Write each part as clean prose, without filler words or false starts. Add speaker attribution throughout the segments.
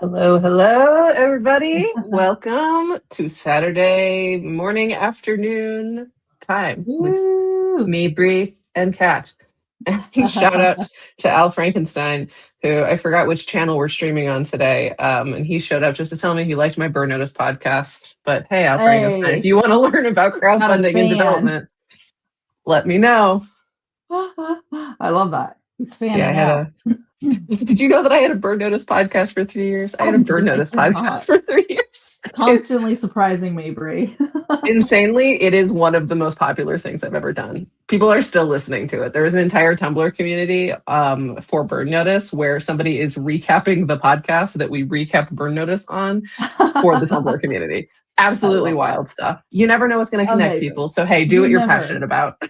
Speaker 1: Hello, hello, everybody. Welcome to Saturday morning, afternoon time with
Speaker 2: Woo!
Speaker 1: me, Bri, and Kat. Shout out to Al Frankenstein, who I forgot which channel we're streaming on today. And he showed up just to tell me he liked my Burn Notice podcast. But hey, Al Frankenstein, if
Speaker 2: Hey,
Speaker 1: you want to learn about
Speaker 2: got a
Speaker 1: crowdfunding and
Speaker 2: fan.
Speaker 1: development, let me know.
Speaker 2: I love that. He's
Speaker 1: Yeah, I
Speaker 2: fanning
Speaker 1: had
Speaker 2: out.
Speaker 1: a. Did you know that I had a Burn Notice podcast for 3 years? I had a
Speaker 2: I
Speaker 1: Burn
Speaker 2: did
Speaker 1: Notice podcast
Speaker 2: not.
Speaker 1: for 3 years. It's
Speaker 2: Constantly surprising me, Brie.
Speaker 1: insanely, it is one of the most popular things I've ever done. People are still listening to it. There is an entire Tumblr community for Burn Notice where somebody is recapping the podcast that we recapped Burn Notice on for the Tumblr community.
Speaker 2: I
Speaker 1: Absolutely
Speaker 2: love that.
Speaker 1: wild stuff. You never know what's going to connect
Speaker 2: Amazing.
Speaker 1: people. So, hey, do
Speaker 2: You
Speaker 1: what you're passionate
Speaker 2: never.
Speaker 1: about.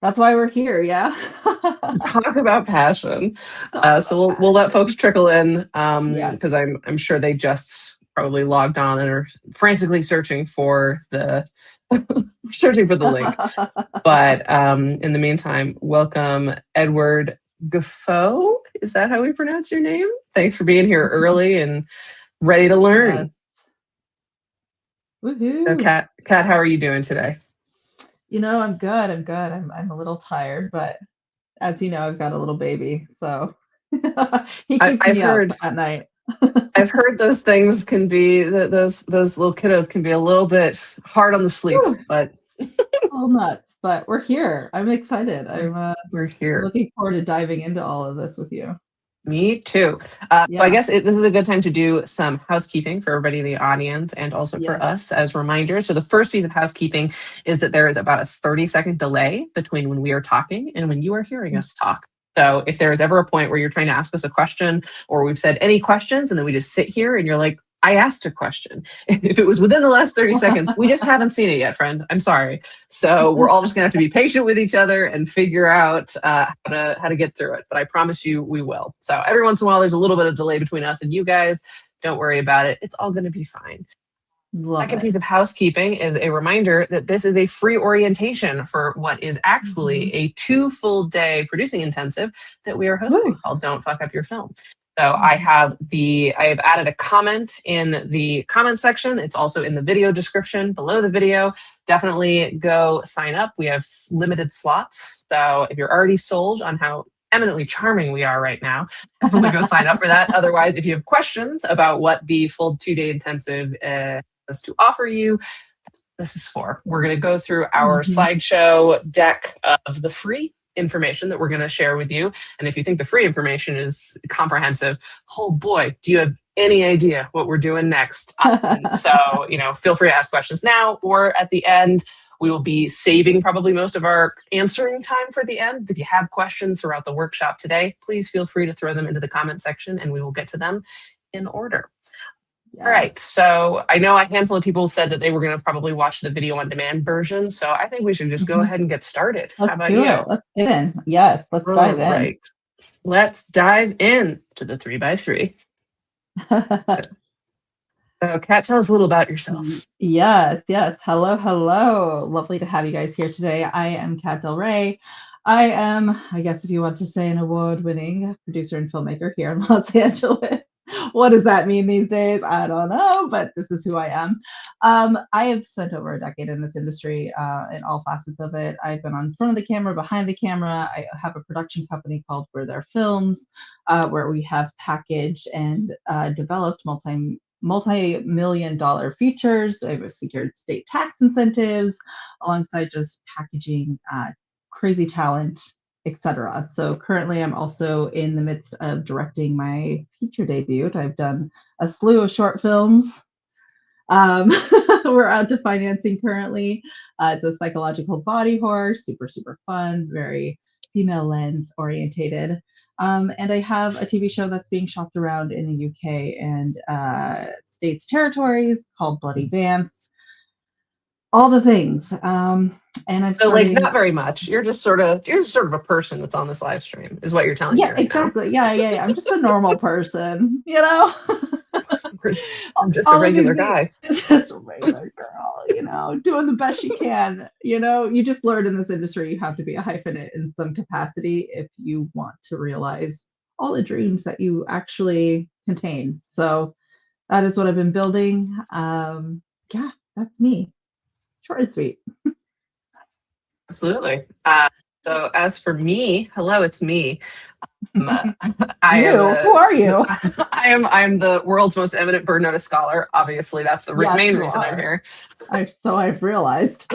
Speaker 2: That's why we're here, yeah?
Speaker 1: Talk about passion.
Speaker 2: Talk
Speaker 1: So
Speaker 2: about
Speaker 1: we'll let folks
Speaker 2: passion.
Speaker 1: trickle in
Speaker 2: Yes.
Speaker 1: because I'm sure they just probably logged on and are frantically searching for the searching for the link. But in the meantime, welcome Edward Gaffoe. Is that how we pronounce your name? Thanks for being here early and ready to
Speaker 2: Yes.
Speaker 1: learn. So,
Speaker 2: Woohoo.
Speaker 1: Kat, how are you doing today?
Speaker 2: I'm good. I'm a little tired, but as you know, I've got a little baby, so he
Speaker 1: I,
Speaker 2: keeps
Speaker 1: I've
Speaker 2: me up
Speaker 1: heard
Speaker 2: at night.
Speaker 1: I've heard those things can be those little kiddos can be a little bit hard on the sleep,
Speaker 2: Whew,
Speaker 1: but
Speaker 2: all nuts, but we're here. I'm excited.
Speaker 1: we're, we're
Speaker 2: I'm
Speaker 1: here.
Speaker 2: looking forward to diving into all of this with you.
Speaker 1: Me too. So I
Speaker 2: Yeah.
Speaker 1: guess this is a good time to do some housekeeping for everybody in the audience and also for
Speaker 2: Yes.
Speaker 1: us as reminders. So the first piece of housekeeping is that there is about a 30-second delay between when we are talking and when you are hearing us talk. So if there is ever a point where you're trying to ask us a question or we've said any questions and then we just sit here and you're like, I asked a question. If it was within the last 30 seconds, we just haven't seen it yet, friend. I'm sorry. So we're all just gonna have to be patient with each other and figure out how to get through it. But I promise you, we will. So every once in a while, there's a little bit of delay between us and you guys. Don't worry about it. It's all going to be fine.
Speaker 2: Love
Speaker 1: Second
Speaker 2: it.
Speaker 1: piece of housekeeping is a reminder that this is a free orientation for what is actually
Speaker 2: Mhm.
Speaker 1: a 2 full day producing intensive that we are hosting
Speaker 2: Woo.
Speaker 1: called Don't Fuck Up Your Film. So
Speaker 2: Mhm.
Speaker 1: I have added a comment in the comment section. It's also in the video description below the video. Definitely go sign up. We have limited slots. So if you're already sold on how eminently charming we are right now, definitely go sign up for that. Otherwise, if you have questions about what the full 2 day intensive has to offer you, this is for. We're going to go through our
Speaker 2: Mhm.
Speaker 1: slideshow deck of the free information that we're going to share with you. And if you think the free information is comprehensive, oh boy, do you have any idea what we're doing next? So, feel free to ask questions now or at the end. We will be saving probably most of our answering time for the end. If you have questions throughout the workshop today, please feel free to throw them into the comment section and we will get to them in order. All right.
Speaker 2: Yes.
Speaker 1: So I know a handful of people said that they were going to probably watch the video on demand version. So I think we should just go
Speaker 2: Mhm.
Speaker 1: ahead and get started. How
Speaker 2: Let's
Speaker 1: about
Speaker 2: do
Speaker 1: you?
Speaker 2: it. Let's get in. Yes, let's
Speaker 1: All
Speaker 2: dive in.
Speaker 1: right. Let's dive in to the 3x3. So, Kat, tell us a little about yourself.
Speaker 2: Yes, yes. Hello, hello. Lovely to have you guys here today. I am Kat Del Rey. I am, I guess, if you want to say, an award-winning producer and filmmaker here in Los Angeles. What does that mean these days? I don't know, but this is who I am. I have spent over a decade in this industry in all facets of it. I've been on front of the camera, behind the camera. I have a production company called We're There Films, where we have packaged and developed multi-million dollar features. I've secured state tax incentives alongside just packaging crazy talent, etc. So currently I'm also in the midst of directing my feature debut. I've done a slew of short films. We're out to financing currently. It's a psychological body horror, super, super fun, very female lens orientated. And I have a TV show that's being shopped around in the UK and states territories called Bloody Vamps. All the things. And I'm
Speaker 1: So, like,
Speaker 2: starting.
Speaker 1: not very much. You're sort of a person that's on this live stream, is what you're telling me
Speaker 2: Yeah,
Speaker 1: right now.
Speaker 2: exactly. Yeah. I'm just a normal person, you know?
Speaker 1: I'm just a
Speaker 2: All of these
Speaker 1: regular
Speaker 2: things,
Speaker 1: guy.
Speaker 2: just a regular girl, doing the best you can. You just learn in this industry you have to be a hyphenate in some capacity if you want to realize all the dreams that you actually contain. So that is what I've been building. Yeah, that's me. Short and sweet.
Speaker 1: Absolutely. So as for me, hello, it's me. I am
Speaker 2: You, who are you?
Speaker 1: I'm the world's most eminent bird notice scholar. Obviously, that's the
Speaker 2: Yes,
Speaker 1: main
Speaker 2: you
Speaker 1: reason I'm
Speaker 2: are.
Speaker 1: here.
Speaker 2: So I've realized.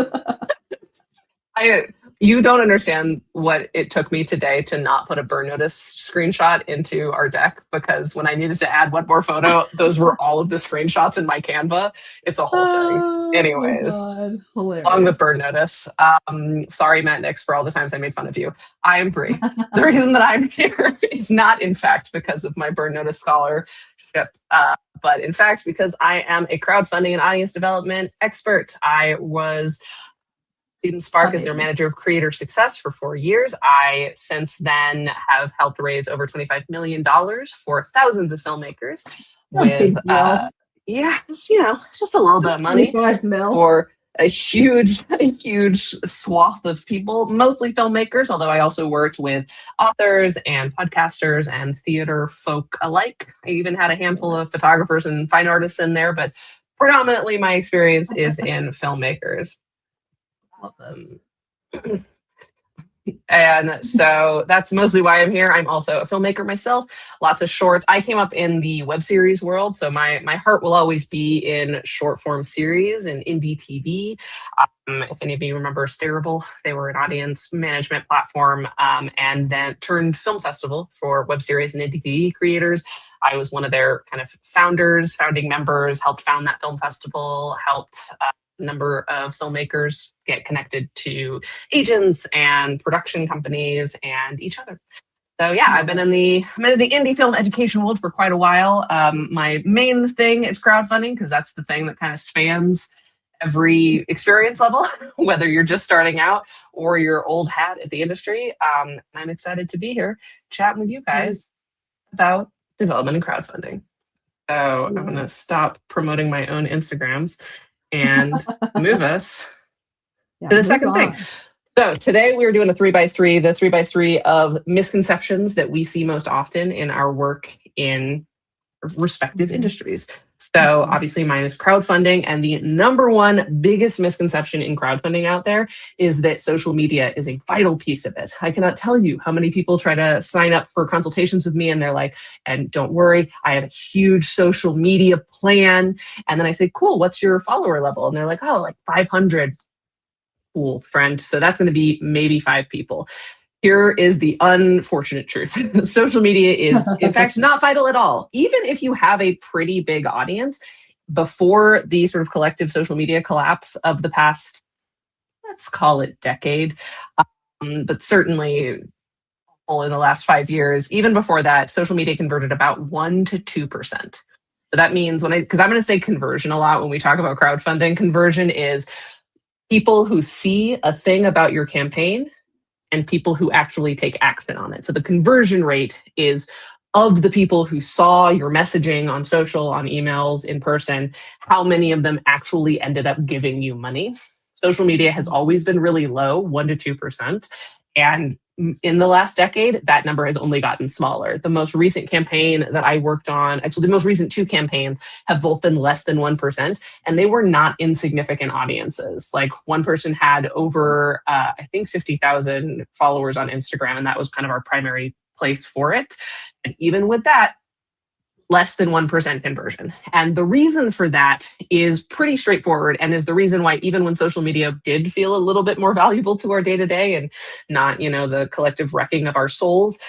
Speaker 1: I You don't understand what it took me today to not put a burn notice screenshot into our deck, because when I needed to add one more photo, those were all of the screenshots in my Canva. It's a whole thing.
Speaker 2: Oh my
Speaker 1: Anyways,
Speaker 2: God.
Speaker 1: along with
Speaker 2: Hilarious.
Speaker 1: burn notice. Sorry, Matt Nix, for all the times I made fun of you. I am Bri. The reason that I'm here is not, in fact, because of my burn notice scholarship, but in fact, because I am a crowdfunding and audience development expert. I was Student Spark as their
Speaker 2: Amazing.
Speaker 1: manager of creator success for 4 years. I, since then, have helped raise over $25 million for thousands of filmmakers
Speaker 2: No
Speaker 1: with,
Speaker 2: big deal.
Speaker 1: yeah, it's just a little bit
Speaker 2: Just
Speaker 1: of money
Speaker 2: 25 mil.
Speaker 1: for a huge swath of people, mostly filmmakers, although I also worked with authors and podcasters and theater folk alike. I even had a handful of photographers and fine artists in there, but predominantly my experience is in filmmakers.
Speaker 2: Love this.
Speaker 1: And so that's mostly why I'm here. I'm also a filmmaker myself, lots of shorts. I came up in the web series world, so my heart will always be in short form series and indie TV. If any of you remember Starable, they were an audience management platform, and then turned film festival for web series and indie TV creators. I was one of their kind of founding members, helped found that film festival, helped a number of filmmakers get connected to agents and production companies and each other. So yeah, I'm in the indie film education world for quite a while. My main thing is crowdfunding, because that's the thing that kind of spans every experience level, whether you're just starting out or you're old hat at the industry. I'm excited to be here chatting with you guys about development and crowdfunding. So I'm going to stop promoting my own Instagrams and move us to the second thing. So today we are doing a 3x3, the 3x3 of misconceptions that we see most often in our work in respective industries. So obviously mine is crowdfunding, and the number one biggest misconception in crowdfunding out there is that social media is a vital piece of it. I cannot tell you how many people try to sign up for consultations with me and they're like, and don't worry, I have a huge social media plan. And then I say, cool, what's your follower level? And they're like, oh, like 500. Cool, friend. So that's going to be maybe 5 people. Here is the unfortunate truth. Social media is, in fact, not vital at all. Even if you have a pretty big audience, before the sort of collective social media collapse of the past, let's call it decade, but certainly in the last 5 years, even before that, social media converted about 1 to 2%. So that means because I'm going to say conversion a lot when we talk about crowdfunding, conversion is people who see a thing about your campaign and people who actually take action on it. So the conversion rate is of the people who saw your messaging on social, on emails, in person, how many of them actually ended up giving you money. Social media has always been really low, 1 to 2%. And in the last decade, that number has only gotten smaller. The most recent campaign that I worked on, actually the most recent 2 campaigns, have both been less than 1%, and they were not insignificant audiences. Like one person had over, I think 50,000 followers on Instagram, and that was kind of our primary place for it. And even with that, less than 1% conversion. And the reason for that is pretty straightforward, and is the reason why even when social media did feel a little bit more valuable to our day-to-day and not, the collective wrecking of our souls,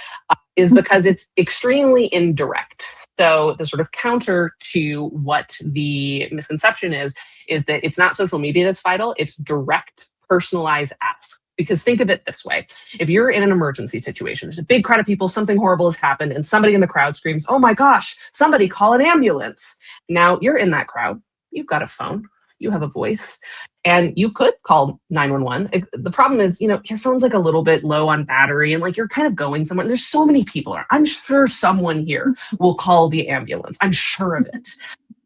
Speaker 1: is because it's extremely indirect. So the sort of counter to what the misconception is that it's not social media that's vital, it's direct, personalized asks. Because think of it this way. If you're in an emergency situation, there's a big crowd of people, something horrible has happened, and somebody in the crowd screams, oh my gosh, somebody call an ambulance. Now you're in that crowd. You've got a phone. You have a voice. And you could call 911. The problem is, your phone's like a little bit low on battery and like you're kind of going somewhere. There's so many people. I'm sure someone here will call the ambulance. I'm sure of it.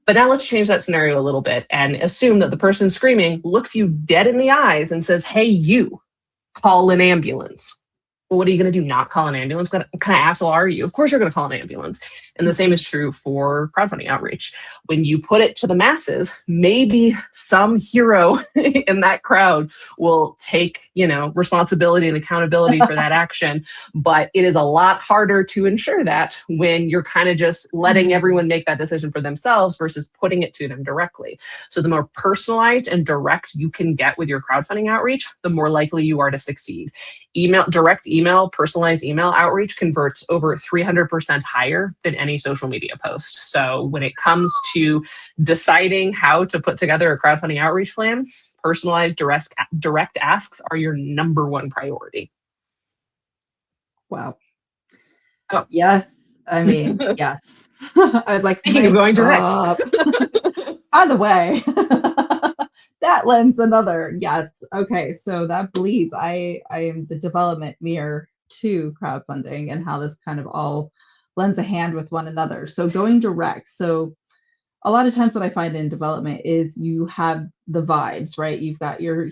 Speaker 1: But now let's change that scenario a little bit and assume that the person screaming looks you dead in the eyes and says, hey, you. Call an ambulance. Well, what are you going to do? Not call an ambulance? What kind of asshole are you? Of course you're going to call an ambulance. And the same is true for crowdfunding outreach. When you put it to the masses, maybe some hero in that crowd will take, responsibility and accountability for that action. But it is a lot harder to ensure that when you're kind of just letting everyone make that decision for themselves versus putting it to them directly. So the more personalized and direct you can get with your crowdfunding outreach, the more likely you are to succeed. Direct email, personalized email outreach converts over 300% higher than any social media post. So when it comes to deciding how to put together a crowdfunding outreach plan, personalized direct asks are your number one priority.
Speaker 2: Wow.
Speaker 1: Oh.
Speaker 2: Yes. I mean, yes. I was like,
Speaker 1: Speaking of going direct.
Speaker 2: By the way, that lends another. Yes. Okay. So that bleeds. I am the development mirror to crowdfunding and how this kind of all lends a hand with one another. So going direct. So a lot of times what I find in development is you have the vibes, right? You've got your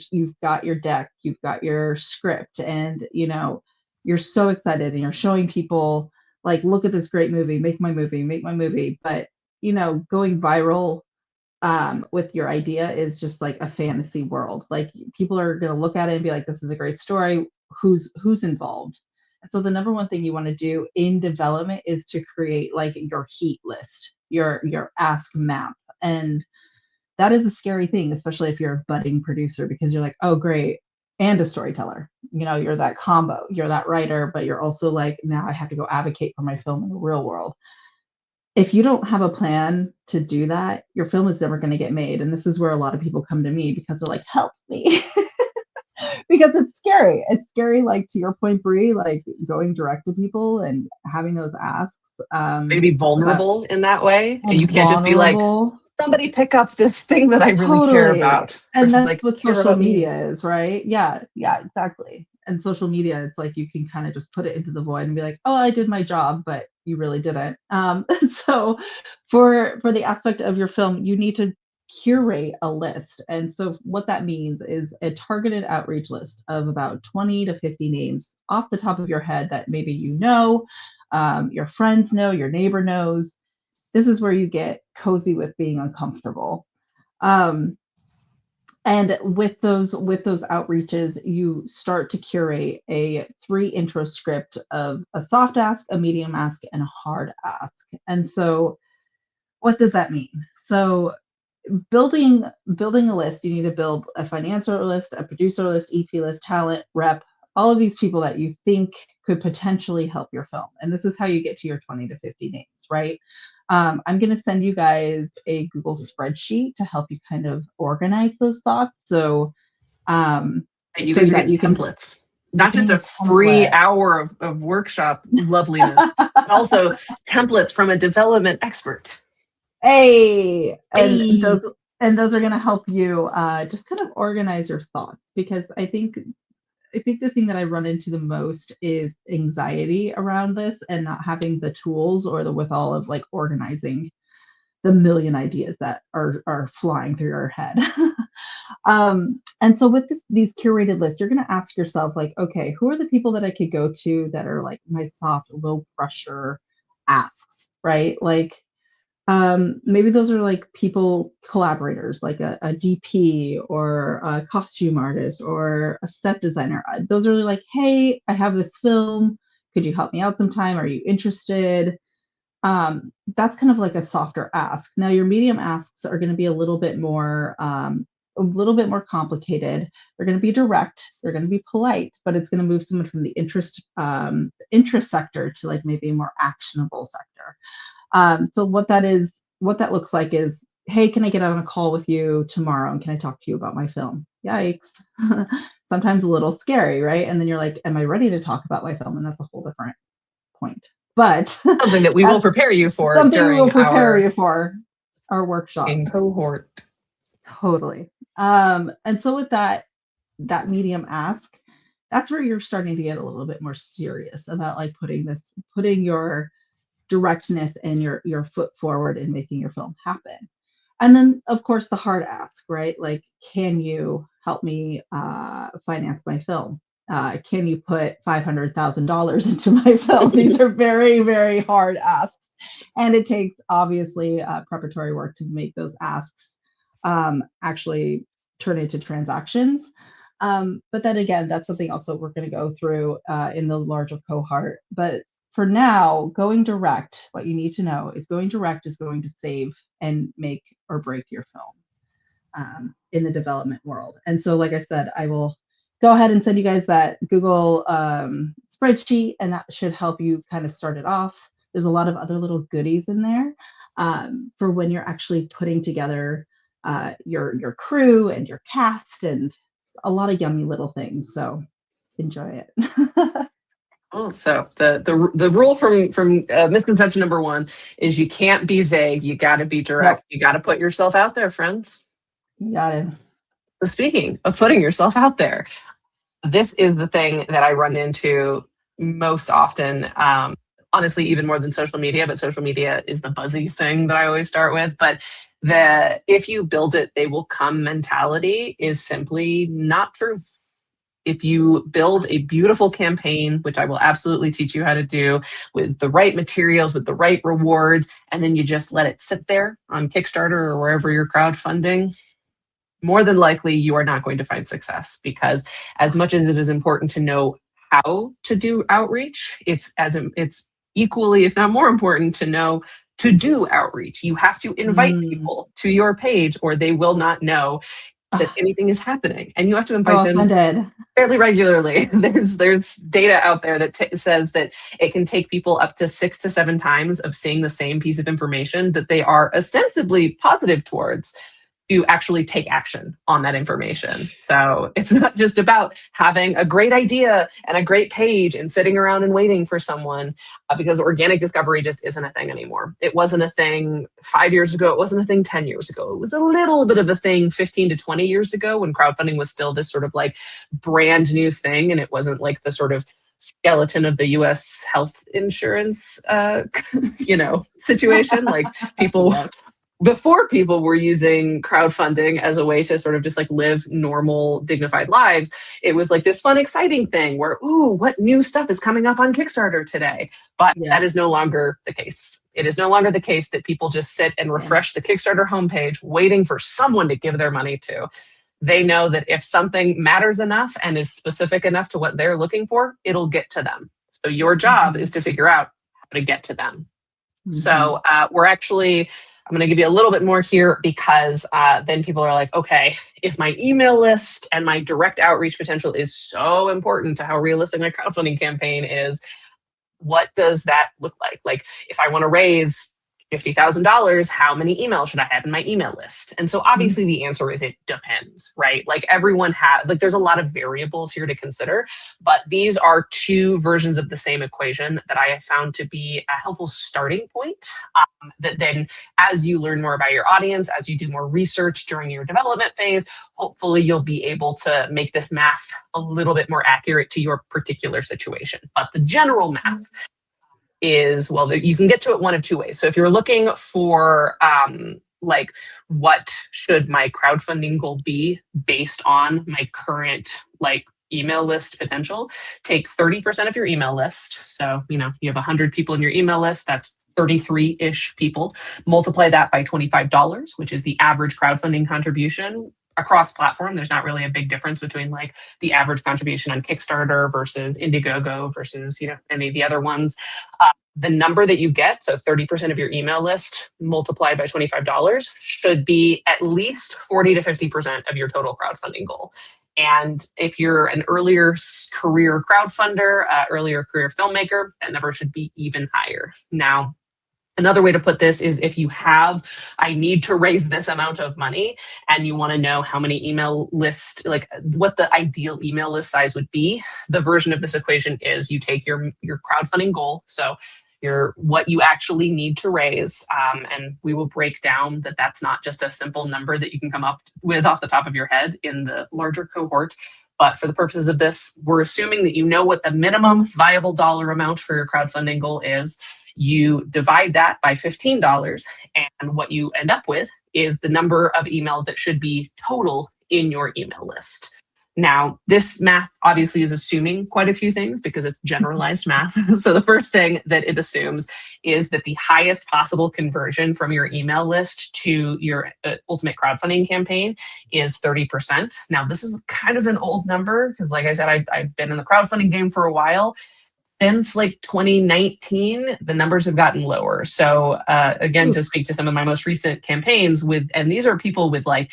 Speaker 2: deck, you've got your script, and you're so excited and you're showing people like, look at this great movie, make my movie. But going viral with your idea is just like a fantasy world. Like people are gonna look at it and be like, this is a great story. Who's involved? And so the number one thing you want to do in development is to create like your heat list, your ask map. And that is a scary thing, especially if you're a budding producer, because you're like, oh great, and a storyteller. You're that combo, you're that writer, but you're also like, now I have to go advocate for my film in the real world. If you don't have a plan to do that, your film is never going to get made. And this is where a lot of people come to me because they're like, help me. Because it's scary. It's scary, like to your point, Bri, like going direct to people and having those asks.
Speaker 1: Maybe vulnerable in that way. And you can't just be like,
Speaker 2: vulnerable.
Speaker 1: somebody pick up this thing that I really care
Speaker 2: Totally.
Speaker 1: about.
Speaker 2: And that's
Speaker 1: like,
Speaker 2: what
Speaker 1: care
Speaker 2: social
Speaker 1: about me.
Speaker 2: media is, right? Yeah, exactly. And social media, it's like you can kind of just put it into the void and be like, oh, I did my job, but you really didn't. So for the aspect of your film, you need to curate a list. And so what that means is a targeted outreach list of about 20 to 50 names off the top of your head that maybe your friends know, your neighbor knows. This is where you get cozy with being uncomfortable. And with those outreaches, you start to curate a 3 intro script of a soft ask, a medium ask, and a hard ask. And so what does that mean? So building a list, you need to build a financier list, a producer list, EP list, talent, rep, all of these people that you think could potentially help your film. And this is how you get to your 20 to 50 names, right? I'm going to send you guys a Google spreadsheet to help you kind of organize those thoughts. So,
Speaker 1: you guys are getting templates. Not just a free hour of workshop loveliness, but also templates from a development expert.
Speaker 2: And those are going to help you just kind of organize your thoughts, because I think the thing that I run into the most is anxiety around this and not having the tools or the withal of like organizing the million ideas that are flying through your head. And so with these curated lists, you're going to ask yourself like, okay, who are the people that I could go to that are like my soft, low pressure asks, right? Like, maybe those are like people, collaborators, like a DP or a costume artist or a set designer. Those are like, hey, I have this film. Could you help me out sometime? Are you interested? That's kind of like a softer ask. Now your medium asks are going to be a little bit more complicated. They're going to be direct. They're going to be polite, but it's going to move someone from the interest sector to like maybe a more actionable sector. So what that looks like is, hey, can I get on a call with you tomorrow? And can I talk to you about my film? Yikes. Sometimes a little scary, right? And then you're like, am I ready to talk about my film? And that's a whole different point. But
Speaker 1: something that we will prepare you for.
Speaker 2: Something we will prepare you for our workshop.
Speaker 1: In cohort.
Speaker 2: Totally. And so with that medium ask, that's where you're starting to get a little bit more serious about like putting your directness and your foot forward in making your film happen. And then of course the hard ask, right? Like, can you help me finance my film? can you put $500,000 into my film? These are very, very hard asks. And it takes obviously preparatory work to make those asks actually turn into transactions. But then again, that's something else that we're going to go through in the larger cohort. But for now, going direct, what you need to know is going direct is going to save and make or break your film in the development world. And so, like I said, I will go ahead and send you guys that Google spreadsheet, and that should help you kind of start it off. There's a lot of other little goodies in there for when you're actually putting together your crew and your cast, and a lot of yummy little things. So enjoy it.
Speaker 1: Oh, so the rule from misconception number one is you can't be vague. You got to be direct.
Speaker 2: Nope,
Speaker 1: You got to put yourself out there, friends.
Speaker 2: you got it.
Speaker 1: So speaking of putting yourself out there, this is the thing that I run into most often. Honestly, even more than social media, but social media is the buzzy thing that I always start with. But the if you build it, they will come mentality is simply not true. If you build a beautiful campaign, which I will absolutely teach you how to do with the right materials, with the right rewards, and then you just let it sit there on Kickstarter or wherever you're crowdfunding, more than likely you are not going to find success, because as much as it is important to know how to do outreach, it's equally, if not more important, to know to do outreach. You have to invite
Speaker 2: Mm.
Speaker 1: people to your page or they will not know that
Speaker 2: Ugh,
Speaker 1: anything is happening, and you have to
Speaker 2: so
Speaker 1: invite them
Speaker 2: offended.
Speaker 1: fairly regularly. There's data out there that says that it can take people up to 6 to 7 times of seeing the same piece of information that they are ostensibly positive towards to actually take action on that information. So it's not just about having a great idea and a great page and sitting around and waiting for someone, because organic discovery just isn't a thing anymore. It wasn't a thing 5 years ago. It wasn't a thing 10 years ago. It was a little bit of a thing 15 to 20 years ago when crowdfunding was still this sort of like brand new thing. And it wasn't like the sort of skeleton of the US health insurance, situation. Like people
Speaker 2: Yes.
Speaker 1: before people were using crowdfunding as a way to sort of just like live normal, dignified lives, it was like this fun, exciting thing where, ooh, what new stuff is coming up on Kickstarter today? But that is
Speaker 2: Yes.
Speaker 1: no longer the case. It is no longer the case that people just sit and
Speaker 2: Yeah.
Speaker 1: refresh the Kickstarter homepage waiting for someone to give their money to. They know that if something matters enough and is specific enough to what they're looking for, it'll get to them. So your job
Speaker 2: Mhm.
Speaker 1: is to figure out how to get to them.
Speaker 2: Mhm.
Speaker 1: So I'm going to give you a little bit more here because then people are like, okay, if my email list and my direct outreach potential is so important to how realistic my crowdfunding campaign is, what does that look like? Like, if I want to raise $50,000, how many emails should I have in my email list? And so
Speaker 2: Mhm.
Speaker 1: obviously the answer is it depends, right? Like everyone has, like there's a lot of variables here to consider, but these are two versions of the same equation that I have found to be a helpful starting point. That then, as you learn more about your audience, as you do more research during your development phase, hopefully you'll be able to make this math a little bit more accurate to your particular situation. But the general math is, well, you can get to it one of two ways. So if you're looking for like, what should my crowdfunding goal be based on my current like email list potential, take 30% of your email list. So, you have 100 people in your email list, that's 33-ish people. Multiply that by $25, which is the average crowdfunding contribution across platform. There's not really a big difference between like the average contribution on Kickstarter versus Indiegogo versus, any of the other ones. The number that you get, so 30% of your email list multiplied by $25, should be at least 40 to 50% of your total crowdfunding goal. And if you're an earlier career crowdfunder, earlier career filmmaker, that number should be even higher. Now, another way to put this is if you have, I need to raise this amount of money, and you want to know how many email list, like what the ideal email list size would be, the version of this equation is you take your crowdfunding goal, so what you actually need to raise, and we will break down that that's not just a simple number that you can come up with off the top of your head in the larger cohort. But for the purposes of this, we're assuming that you know what the minimum viable dollar amount for your crowdfunding goal is. You divide that by $15, and what you end up with is the number of emails that should be total in your email list. Now, this math obviously is assuming quite a few things because it's generalized math. So the first thing that it assumes is that the highest possible conversion from your email list to your ultimate crowdfunding campaign is 30%. Now, this is kind of an old number because, like I said, I've been in the crowdfunding game for a while. Since like 2019, the numbers have gotten lower. So again, to speak to some of my most recent campaigns and these are people with like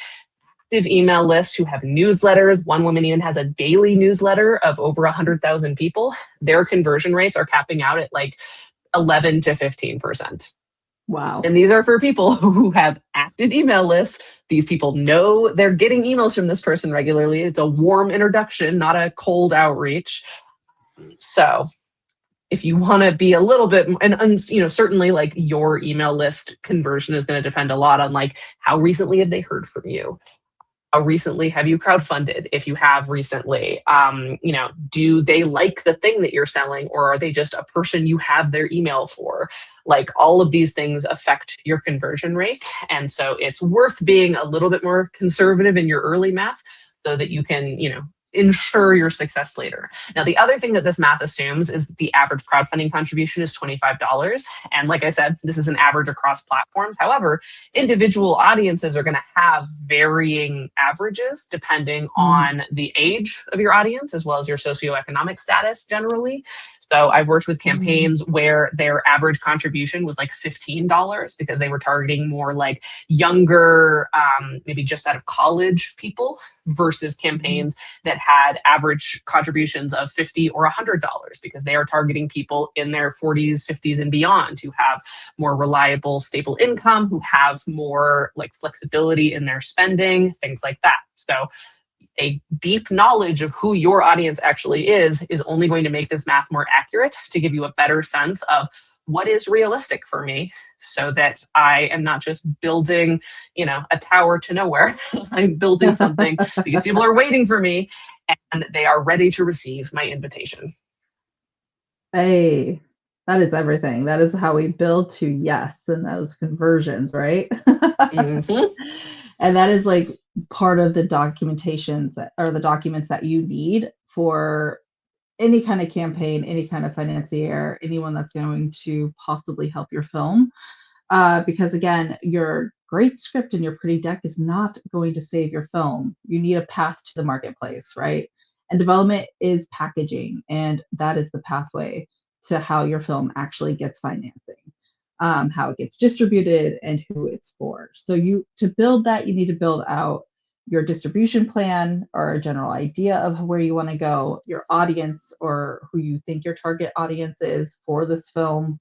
Speaker 1: active email lists who have newsletters. One woman even has a daily newsletter of over 100,000 people. Their conversion rates are capping out at like 11 to 15%.
Speaker 2: Wow.
Speaker 1: And these are for people who have active email lists. These people know they're getting emails from this person regularly. It's a warm introduction, not a cold outreach. So if you want to be a little bit, and certainly like your email list conversion is going to depend a lot on like how recently have they heard from you? How recently have you crowdfunded? If you have recently, do they like the thing that you're selling, or are they just a person you have their email for? Like all of these things affect your conversion rate. And so it's worth being a little bit more conservative in your early math so that you can, ensure your success later. Now, the other thing that this math assumes is that the average crowdfunding contribution is $25. And like I said, this is an average across platforms. However, individual audiences are going to have varying averages depending on the age of your audience as well as your socioeconomic status generally. So I've worked with campaigns where their average contribution was like $15 because they were targeting more like younger, maybe just out of college people versus campaigns that had average contributions of $50 or $100 because they are targeting people in their 40s, 50s, and beyond who have more reliable, stable income, who have more like flexibility in their spending, things like that. So a deep knowledge of who your audience actually is only going to make this math more accurate to give you a better sense of what is realistic for me so that I am not just building, a tower to nowhere. I'm building something because people are waiting for me and they are ready to receive my invitation.
Speaker 2: Hey, that is everything. That is how we build to yes and those conversions, right?
Speaker 1: Mm-hmm.
Speaker 2: And that is like part of the documentations or the documents that you need for any kind of campaign, any kind of financier, anyone that's going to possibly help your film. Because again, your great script and your pretty deck is not going to save your film. You need a path to the marketplace, right? And development is packaging, and that is the pathway to how your film actually gets financing, how it gets distributed, and who it's for. So to build that, you need to build out your distribution plan or a general idea of where you want to go, your audience or who you think your target audience is for this film,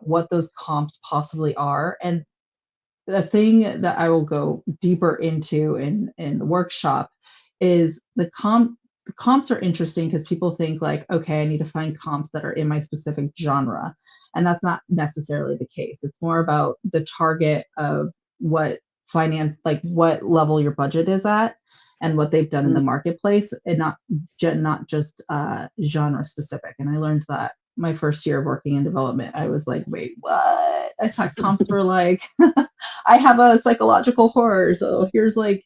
Speaker 2: what those comps possibly are. And the thing that I will go deeper into in the workshop is the comps are interesting because people think like, okay, I need to find comps that are in my specific genre. And that's not necessarily the case. It's more about the target of what what level your budget is at and what they've done in the marketplace, and not just genre specific. And I learned that my first year of working in development. I was like, wait, what? I thought comps were like, I have a psychological horror, so here's like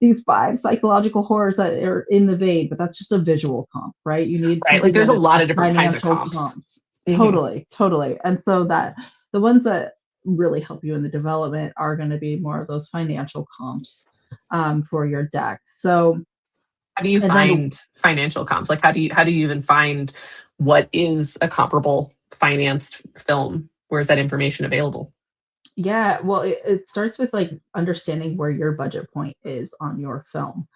Speaker 2: these 5 psychological horrors that are in the vein, but that's just a visual comp, right? You need
Speaker 1: Right. Like
Speaker 2: something
Speaker 1: there's
Speaker 2: that
Speaker 1: a
Speaker 2: is
Speaker 1: lot
Speaker 2: a
Speaker 1: of different kinds of
Speaker 2: financial
Speaker 1: comps.
Speaker 2: Totally. And so that the ones that really help you in the development are going to be more of those financial comps for your deck. So,
Speaker 1: How do you
Speaker 2: and then
Speaker 1: find financial comps? Like how do you even find what is a comparable financed film? Where is that information available?
Speaker 2: yeah, well, it starts with like understanding where your budget point is on your film.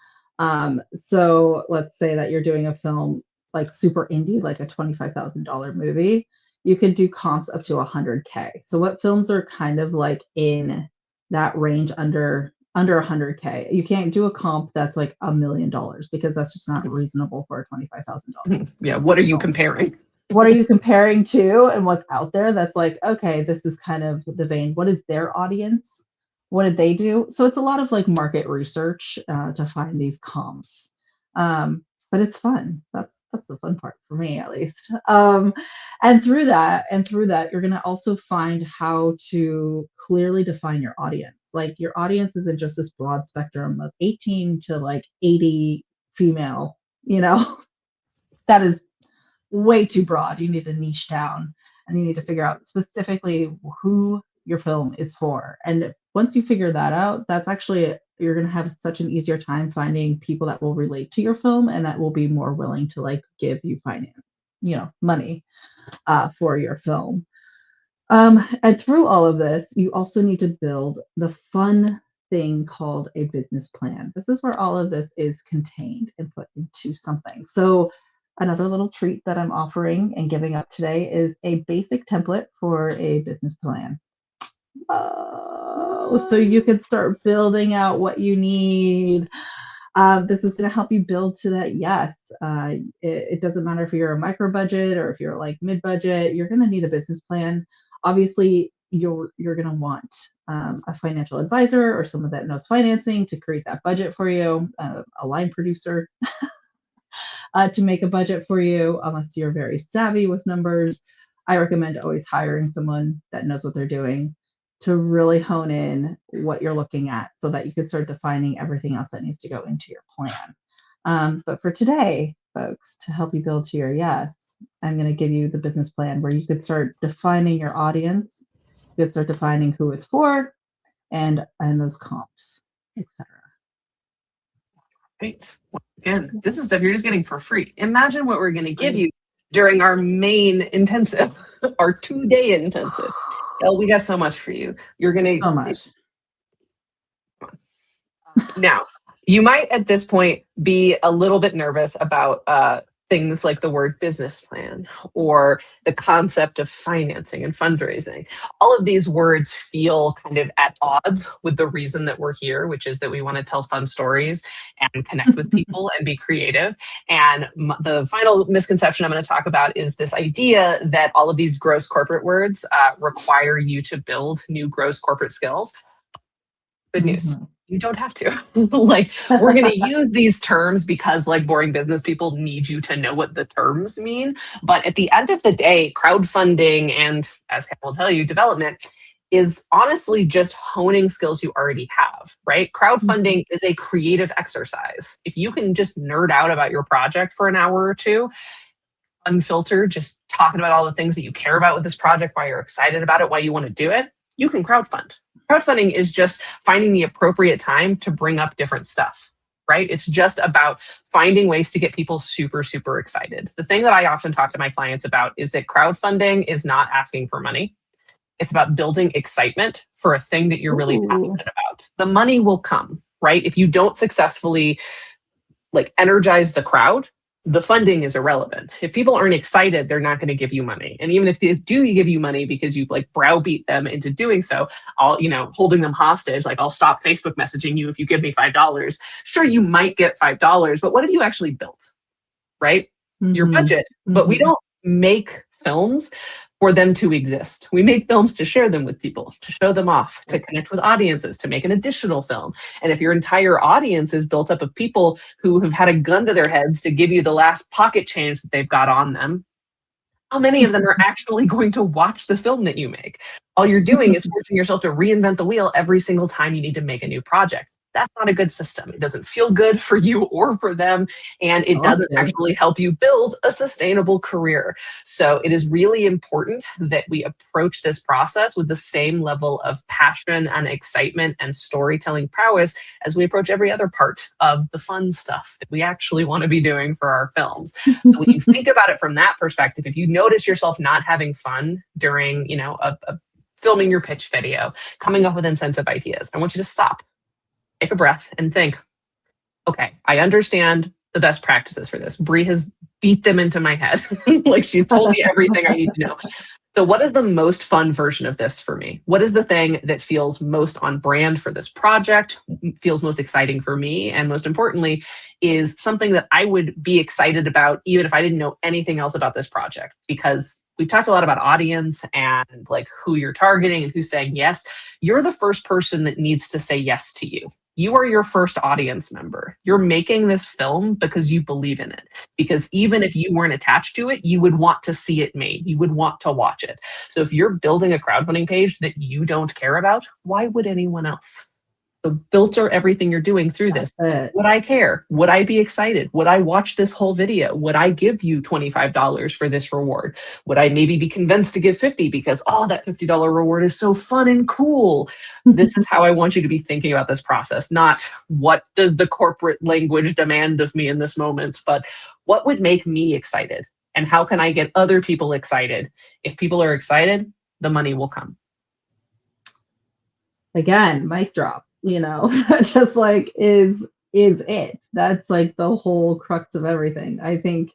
Speaker 2: So let's say that you're doing a film like super indie, like a $25,000 movie. You could do comps up to 100K. So what films are kind of like in that range under 100K? You can't do a comp that's like $1 million because that's just not reasonable for a $25,000
Speaker 1: Yeah. What are you
Speaker 2: film.
Speaker 1: comparing?
Speaker 2: What are you comparing to and what's out there that's like, okay, this is kind of the vein. What is their audience? What did they do? So it's a lot of like market research to find these comps. But it's fun. That's the fun part for me, at least. And through that, you're gonna also find how to clearly define your audience. Like your audience isn't just this broad spectrum of 18 to like female, that is way too broad. You need to niche down, and you need to figure out specifically who your film is for. And once you figure that out, that's actually, you're going to have such an easier time finding people that will relate to your film and that will be more willing to like give you finance, money for your film. And through all of this, you also need to build the fun thing called a business plan. This is where all of this is contained and put into something. So another little treat that I'm offering and giving up today is a basic template for a business plan. So you can start building out what you need. This is going to help you build to that. Yes, it doesn't matter if you're a micro budget or if you're like mid budget, you're going to need a business plan. Obviously, you're going to want a financial advisor or someone that knows financing to create that budget for you, a line producer to make a budget for you, unless you're very savvy with numbers. I recommend always hiring someone that knows what they're doing to really hone in what you're looking at so that you could start defining everything else that needs to go into your plan. But for today, folks, to help you build to your yes, I'm going to give you the business plan where you could start defining your audience, you could start defining who it's for, and those comps, etc.
Speaker 1: Right. Again, this is stuff you're just getting for free. Imagine what we're going to give you during our main intensive, our 2-day intensive. Elle, we got so much for you. You're going to...
Speaker 2: So much.
Speaker 1: Now, you might at this point be a little bit nervous about things like the word business plan or the concept of financing and fundraising. All of these words feel kind of at odds with the reason that we're here, which is that we want to tell fun stories and connect with people and be creative. And the final misconception I'm going to talk about is this idea that all of these gross corporate words require you to build new gross corporate skills. Good news. You don't have to. Like, we're going to use these terms because like boring business people need you to know what the terms mean. But at the end of the day, crowdfunding and, as Kat will tell you, development is honestly just honing skills you already have, right? Crowdfunding is a creative exercise. If you can just nerd out about your project for an hour or two, unfiltered, just talking about all the things that you care about with this project, why you're excited about it, why you want to do it, you can crowdfund. Crowdfunding is just finding the appropriate time to bring up different stuff, right? It's just about finding ways to get people super, super excited. The thing that I often talk to my clients about is that crowdfunding is not asking for money. It's about building excitement for a thing that you're really passionate about. The money will come, right? If you don't successfully like energize the crowd, the funding is irrelevant. If people aren't excited, they're not going to give you money. And even if they do give you money because you like browbeat them into doing so, holding them hostage, like I'll stop Facebook messaging you if you give me $5. Sure, you might get $5, but what have you actually built, right? Your budget. But we don't make films for them to exist. We make films to share them with people, to show them off, to connect with audiences, to make an additional film. And if your entire audience is built up of people who have had a gun to their heads to give you the last pocket change that they've got on them, how many of them are actually going to watch the film that you make? All you're doing is forcing yourself to reinvent the wheel every single time you need to make a new project. That's not a good system. It doesn't feel good for you or for them, and it doesn't actually help you build a sustainable career. So it is really important that we approach this process with the same level of passion and excitement and storytelling prowess as we approach every other part of the fun stuff that we actually want to be doing for our films. So when you think about it from that perspective, if you notice yourself not having fun during, filming your pitch video, coming up with incentive ideas, I want you to stop. Take a breath and think, okay, I understand the best practices for this. Bri has beat them into my head. Like she's told me everything I need to know. So what is the most fun version of this for me? What is the thing that feels most on brand for this project, feels most exciting for me, and most importantly, is something that I would be excited about even if I didn't know anything else about this project? Because we've talked a lot about audience and like who you're targeting and who's saying yes. You're the first person that needs to say yes to you. You are your first audience member. You're making this film because you believe in it. Because even if you weren't attached to it, you would want to see it made. You would want to watch it. So if you're building a crowdfunding page that you don't care about, why would anyone else? So filter everything you're doing through this. Would I care? Would I be excited? Would I watch this whole video? Would I give you $25 for this reward? Would I maybe be convinced to give 50 because, oh, that $50 reward is so fun and cool? This is how I want you to be thinking about this process, not what does the corporate language demand of me in this moment, but what would make me excited? And how can I get other people excited? If people are excited, the money will come.
Speaker 2: Again, mic drop, just like is it. That's like the whole crux of everything. I think,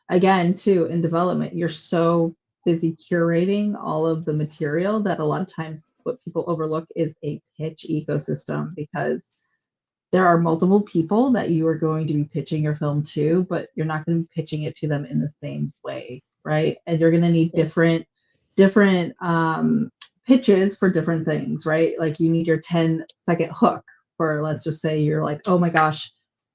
Speaker 2: again, too, in development, you're so busy curating all of the material that a lot of times what people overlook is a pitch ecosystem, because there are multiple people that you are going to be pitching your film to, but you're not going to be pitching it to them in the same way, right? And you're going to need different pitches for different things, right? Like you need your 10-second hook for, let's just say you're like, oh my gosh,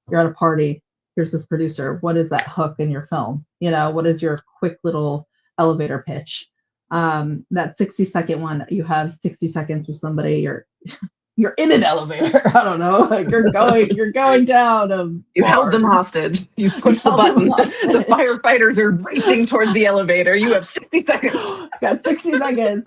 Speaker 2: you're at a party. Here's this producer. What is that hook in your film? What is your quick little elevator pitch? That 60-second one, you have 60 seconds with somebody, you're in an elevator. I don't know. Like you're going down.
Speaker 1: You held them hostage. You pushed the button. The firefighters are racing towards the elevator. You have 60 seconds.
Speaker 2: Got 60 seconds.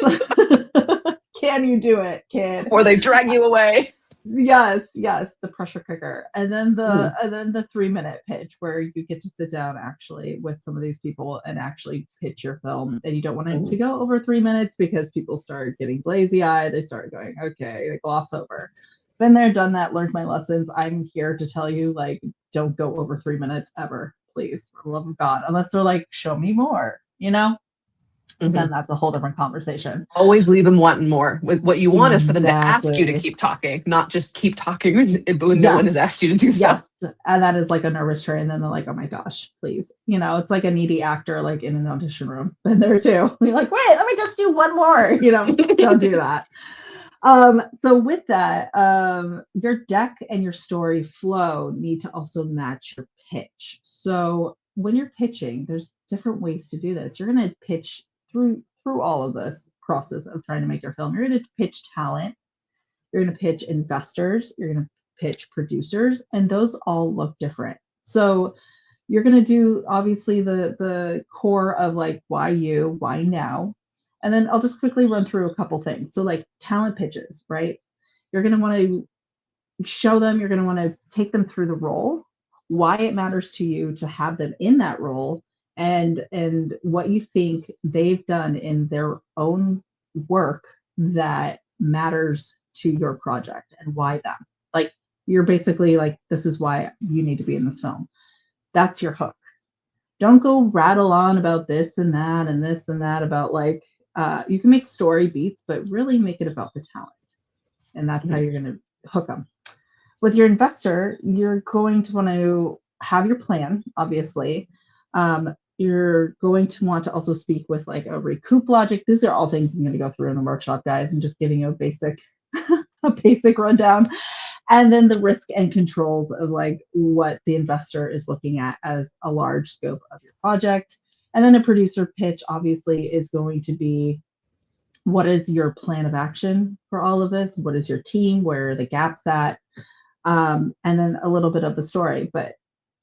Speaker 2: Can you do it, kid?
Speaker 1: Or they drag you away.
Speaker 2: Yes, the pressure cooker. And then the 3-minute pitch where you get to sit down actually with some of these people and actually pitch your film. And you don't want it to go over 3 minutes because people start getting glazy eyed. They start going, okay, they gloss over. Been there, done that, learned my lessons. I'm here to tell you, like, don't go over 3 minutes ever, please, for the love of God. Unless they're like, show me more, then that's a whole different conversation.
Speaker 1: Always leave them wanting more. What you want is for them to ask you to keep talking, not just keep talking when no one has asked you to do so.
Speaker 2: Yes. And that is like a nervous train. And then they're like, oh my gosh, please. It's like a needy actor, like in an audition room. Been there too. You're like, wait, let me just do one more. Don't do that. So with that, your deck and your story flow need to also match your pitch. So when you're pitching, there's different ways to do this. You're going to pitch through all of this process of trying to make your film. You're going to pitch talent, you're going to pitch investors, you're going to pitch producers, and those all look different. So you're going to do obviously the core of like why now, and then I'll just quickly run through a couple things. So like talent pitches, right? You're going to want to show them, you're going to want to take them through the role, why it matters to you to have them in that role, and what you think they've done in their own work that matters to your project and why them. Like you're basically like, this is why you need to be in this film. That's your hook. Don't go rattle on about this and that and this and that about like, you can make story beats, but really make it about the talent. And that's how you're going to hook them. With your investor, you're going to want to have your plan, obviously. You're going to want to also speak with like a recoup logic. These are all things I'm going to go through in the workshop, guys. I'm just giving you a basic rundown. And then the risk and controls of like what the investor is looking at as a large scope of your project. And then a producer pitch obviously is going to be, what is your plan of action for all of this? What is your team? Where are the gaps at? And then a little bit of the story. But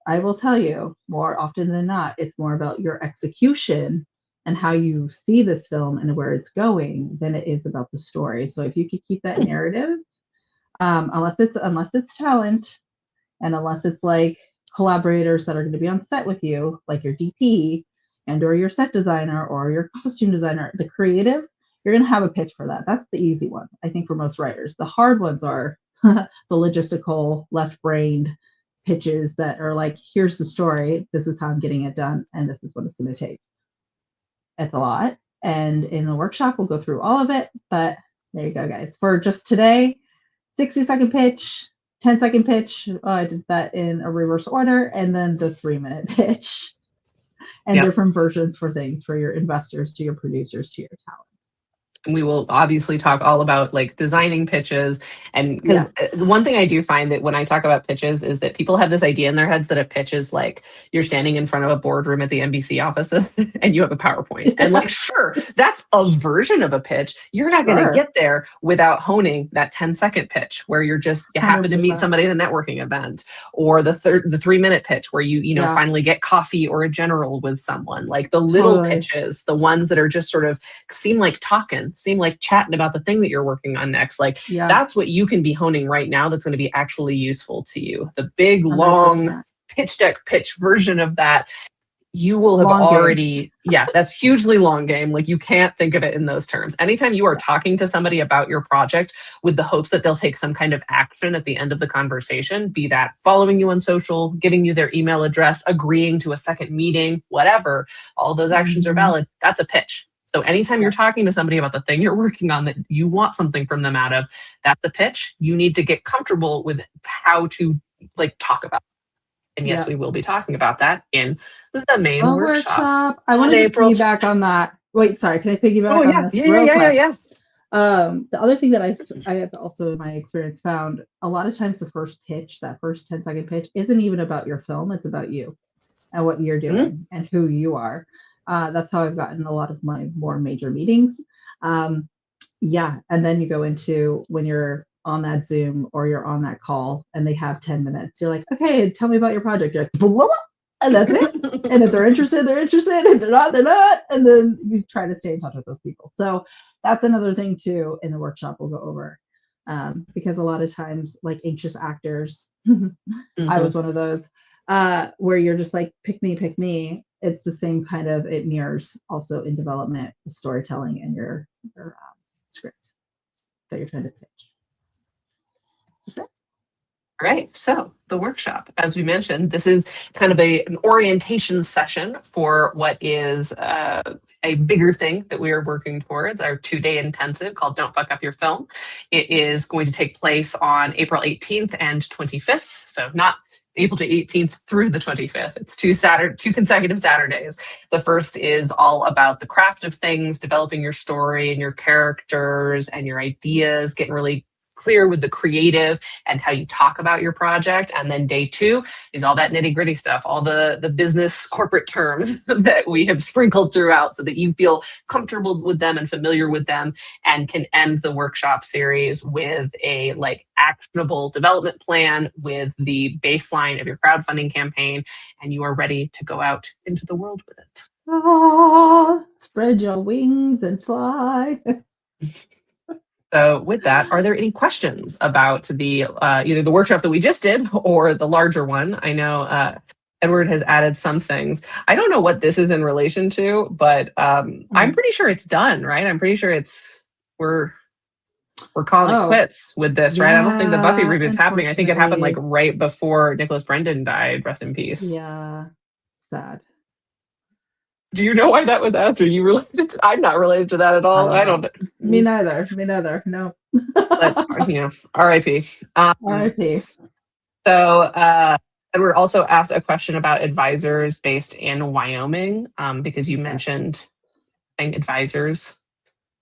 Speaker 2: I will tell you, more often than not, it's more about your execution and how you see this film and where it's going than it is about the story. So if you could keep that narrative, unless it's talent, and unless it's like collaborators that are going to be on set with you, like your DP and or your set designer or your costume designer, the creative, you're going to have a pitch for that. That's the easy one, I think, for most writers. The hard ones are the logistical, left-brained pitches that are like, here's the story, this is how I'm getting it done, and this is what it's going to take. It's a lot. And in the workshop, we'll go through all of it. But there you go, guys. For just today, 60-second pitch, 10-second pitch. I did that in a reverse order. And then the 3-minute pitch. And different versions for things for your investors, to your producers, to your talent.
Speaker 1: And we will obviously talk all about like designing pitches. And because
Speaker 2: Yes.
Speaker 1: the one thing I do find that when I talk about pitches is that people have this idea in their heads that a pitch is like you're standing in front of a boardroom at the NBC offices and you have a PowerPoint. And like, sure, that's a version of a pitch. You're not going to
Speaker 2: Sure.
Speaker 1: get there without honing that 10-second pitch where you happen to meet
Speaker 2: 100%.
Speaker 1: somebody at a networking event, or the 3-minute pitch where you
Speaker 2: Yeah,
Speaker 1: finally get coffee or a general with someone. Like the little
Speaker 2: totally.
Speaker 1: pitches, the ones that are just sort of seem like talking, seem like chatting about the thing that you're working on next. Like
Speaker 2: Yeah,
Speaker 1: that's what you can be honing right now that's going to be actually useful to you. The big, long
Speaker 2: 100%.
Speaker 1: pitch deck pitch version of that, you will have
Speaker 2: Long game.
Speaker 1: already, yeah, that's hugely long game. Like you can't think of it in those terms. Anytime you are talking to somebody about your project with the hopes that they'll take some kind of action at the end of the conversation, be that following you on social, giving you their email address, agreeing to a second meeting, whatever, all those actions are
Speaker 2: Mhm.
Speaker 1: valid. That's a pitch. So anytime you're
Speaker 2: Yeah,
Speaker 1: talking to somebody about the thing you're working on that you want something from them out of, that's the pitch. You need to get comfortable with how to like talk about it. And yes,
Speaker 2: yeah.
Speaker 1: we will be talking about that in the main
Speaker 2: A
Speaker 1: workshop
Speaker 2: workshop. I want
Speaker 1: on
Speaker 2: to just
Speaker 1: April.
Speaker 2: piggyback on that. Wait, sorry. Can I
Speaker 1: Oh
Speaker 2: piggyback on
Speaker 1: yeah,
Speaker 2: this
Speaker 1: yeah, yeah,
Speaker 2: real
Speaker 1: yeah, yeah,
Speaker 2: quick?
Speaker 1: yeah.
Speaker 2: The other thing that I have also in my experience found a lot of times the first pitch, that first 10-second pitch, isn't even about your film. It's about you and what you're
Speaker 1: Mhm.
Speaker 2: doing and who you are. That's how I've gotten a lot of my more major meetings. Um, yeah, and then you go into when you're on that Zoom or you're on that call and they have 10 minutes. You're like, okay, tell me about your project. You're like, blah, blah, blah, and that's it. And if they're interested, they're interested. If they're not, they're not. And then you try to stay in touch with those people. So that's another thing too in the workshop we'll go over. Because a lot of times, like anxious actors, I
Speaker 1: Mhm.
Speaker 2: was one of those, where you're just like, pick me, pick me. It's the same kind of, it mirrors also in development, storytelling, and your script that you're trying to pitch.
Speaker 1: Right. So the workshop, as we mentioned, this is kind of an orientation session for what is a bigger thing that we are working towards, our 2-day intensive called Don't Fuck Up Your Film. It is going to take place on April 18th and 25th. So not April to 18th through the 25th. It's two consecutive Saturdays. The first is all about the craft of things, developing your story and your characters and your ideas, getting really clear with the creative and how you talk about your project. And then day 2 is all that nitty gritty stuff, all the business corporate terms that we have sprinkled throughout so that you feel comfortable with them and familiar with them and can end the workshop series with a like actionable development plan with the baseline of your crowdfunding campaign. And you are ready to go out into the world with it.
Speaker 2: Ah, spread your wings and fly.
Speaker 1: So, with that, are there any questions about the either the workshop that we just did or the larger one? I know Edward has added some things. I don't know what this is in relation to, but I'm
Speaker 2: Mm.
Speaker 1: pretty sure it's done, right? I'm pretty sure we're we're calling it
Speaker 2: Oh,
Speaker 1: quits with this, right? I don't think the Buffy
Speaker 2: yeah,
Speaker 1: reboot's happening. I think it happened like
Speaker 2: unfortunately.
Speaker 1: right before Nicholas Brendan died. Rest in peace.
Speaker 2: Yeah, sad.
Speaker 1: Do you know why that was after you related? I'm not related to that at
Speaker 2: I
Speaker 1: all.
Speaker 2: don't
Speaker 1: I
Speaker 2: know.
Speaker 1: don't.
Speaker 2: Me neither. Me neither. No.
Speaker 1: But R.I.P.
Speaker 2: RIP.
Speaker 1: So Edward also asked a question about advisors based in Wyoming, because you
Speaker 2: Yeah.
Speaker 1: mentioned advisors.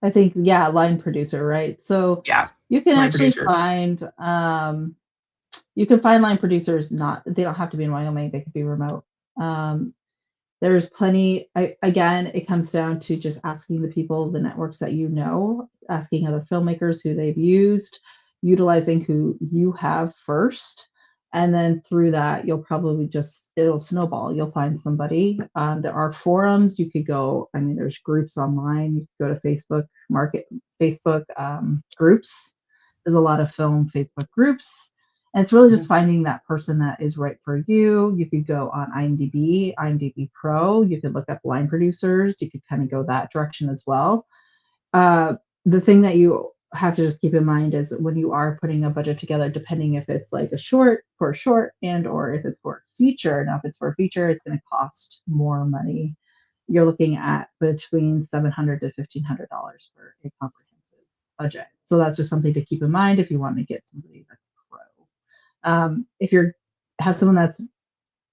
Speaker 2: I think, yeah, line producer, right? So
Speaker 1: Yeah,
Speaker 2: you can
Speaker 1: line
Speaker 2: actually
Speaker 1: producer.
Speaker 2: find you can find line producers, not they don't have to be in Wyoming, they could be remote. Um, there's plenty. Again, it comes down to just asking the people, the networks that you know, asking other filmmakers who they've used, utilizing who you have first. And then through that, you'll probably just, it'll snowball. You'll find somebody. There are forums. You could go, I mean, there's groups online. You could go to Facebook groups. There's a lot of film Facebook groups, and it's really just
Speaker 1: Mhm.
Speaker 2: finding that person that is right for you. You could go on IMDb Pro. You could look up line producers. You could kind of go that direction as well. The thing that you have to just keep in mind is when you are putting a budget together, depending if it's like a short for a short and or if it's for a feature. Now, if it's for a feature, it's going to cost more money. You're looking at between $700 to $1,500 for a comprehensive budget. So that's just something to keep in mind if you want to get somebody that's pro. If you're have someone that's,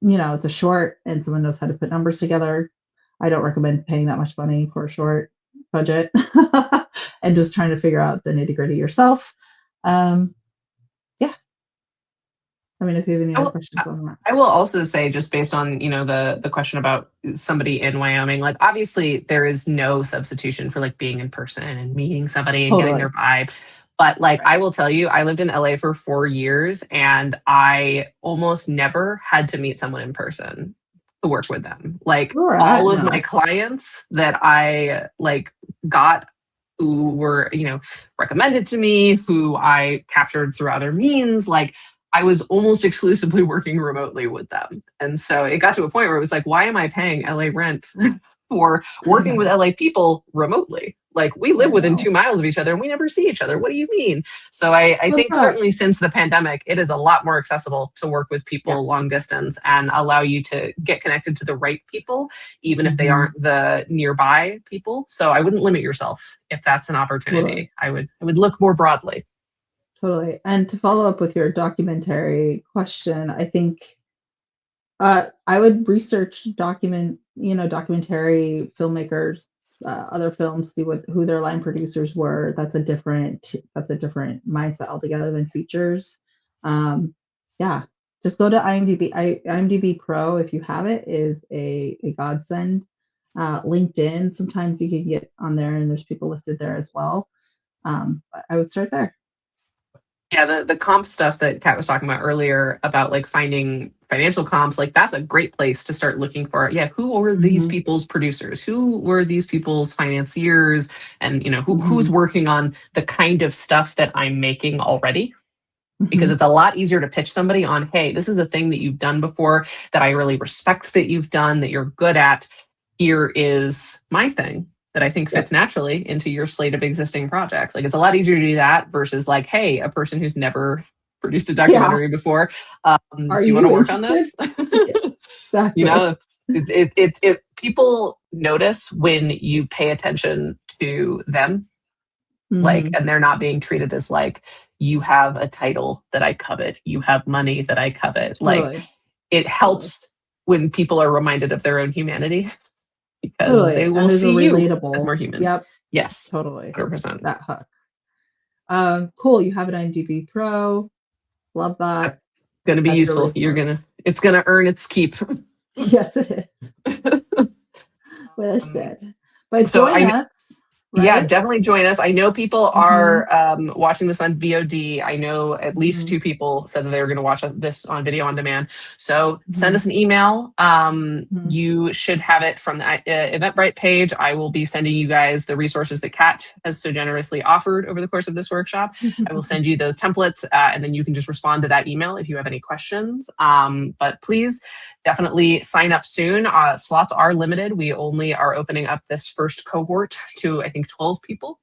Speaker 2: it's a short and someone knows how to put numbers together, I don't recommend paying that much money for a short budget. and just trying to figure out the nitty gritty yourself. Yeah. I mean, if you have any other questions on that.
Speaker 1: I will also say, just based on, the question about somebody in Wyoming, like obviously there is no substitution for like being in person and meeting somebody and getting their vibe. But like I will tell you, I lived in LA for 4 years and I almost never had to meet someone in person to work with them. Like all of my clients that I like got who were, recommended to me, who I captured through other means, like I was almost exclusively working remotely with them. And so it got to a point where it was like, why am I paying LA rent for working with LA people remotely? Like we live within 2 miles of each other and we never see each other. What do you mean? So I think certainly since the pandemic, it is a lot more accessible to work with people long distance and allow you to get connected to the right people, even if they aren't the nearby people. So I wouldn't limit yourself if that's an opportunity. I would look more broadly.
Speaker 2: Totally. And to follow up with your documentary question, I think I would research documentary filmmakers, other films, see who their line producers were. That's a different mindset altogether than features. Yeah, just go to IMDb. IMDb Pro, if you have it, is a godsend. LinkedIn, sometimes you can get on there and there's people listed there as well. But I would start there.
Speaker 1: Yeah, the comp stuff that Kat was talking about earlier about like finding financial comps, like that's a great place to start looking for. Yeah, who were these people's producers? Who were these people's financiers? And who's working on the kind of stuff that I'm making already? Because it's a lot easier to pitch somebody on, hey, this is a thing that you've done before that I really respect that you've done, that you're good at. Here is my thing that I think fits naturally into your slate of existing projects. Like it's a lot easier to do that versus like, hey, a person who's never produced a documentary before. Do you want to work on this? Exactly. People notice when you pay attention to them, like, and they're not being treated as like, you have a title that I covet, you have money that I covet. Like it helps when people are reminded of their own humanity. Because they will see you as more human.
Speaker 2: Yep.
Speaker 1: Yes.
Speaker 2: Totally.
Speaker 1: 100%.
Speaker 2: That hook. Cool. You have an IMDb Pro. Love that.
Speaker 1: Going to be useful. It's going to earn its keep.
Speaker 2: Yes, it is. Well said. But join us. Right?
Speaker 1: Yeah, definitely join us. I know people are watching this on VOD. I know at least 2 people said that they were going to watch this on video on demand. So send us an email. You should have it from the Eventbrite page. I will be sending you guys the resources that Kat has so generously offered over the course of this workshop. I will send you those templates and then you can just respond to that email if you have any questions. But please definitely sign up soon. Slots are limited. We only are opening up this first cohort to, I think, 12 people.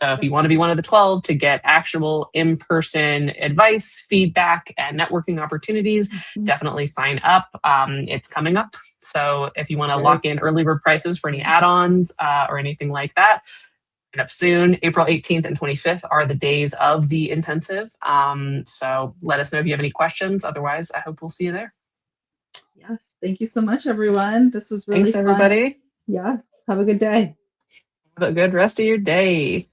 Speaker 1: So if you want to be one of the 12 to get actionable in-person advice, feedback, and networking opportunities, definitely sign up. It's coming up. So if you want to lock in early bird prices for any add-ons or anything like that, sign up soon. April 18th and 25th are the days of the intensive. So let us know if you have any questions. Otherwise, I hope we'll see you there.
Speaker 2: Yes. Thank you so much, everyone. This was really
Speaker 1: fun. Thanks, everybody.
Speaker 2: Yes. Have a good day.
Speaker 1: Have a good rest of your day.